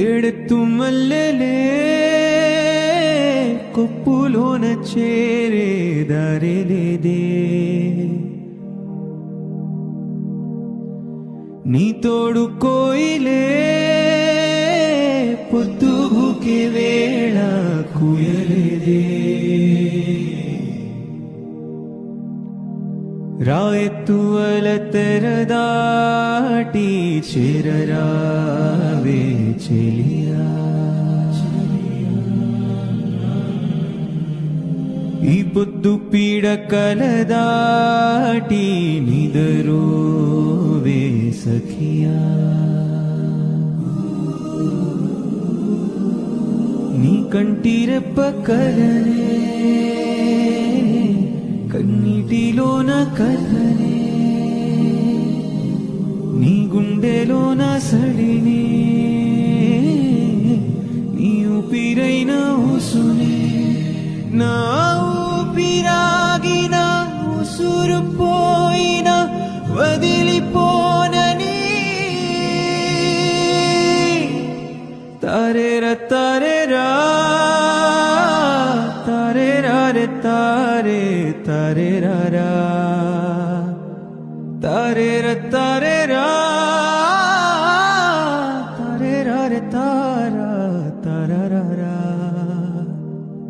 ఏడెత్తు మల్లెలే కొప్పులోన చేరే దారిలేదే, నీ తోడు కోయిలే పొద్దుగుకే వేళ కుయలేదే, రాయెత్తువల తెరదాటి చేరరావే చెలియా, ఈ పొద్దు పీడ కలదాటి నిదరోవే సఖియా, నీ కంటిరెప్ప కలనే కన్నీటిలోన కలనే, నీ గుండెలోన సడినే, నీ ఊపిరైన ఊసునే, నా ఊపిరాగిన ఉసురు పోయిన వదిలిపోనని, తారేర తారేరా తారేరారే తారే తారేరారా తారేర తారేరా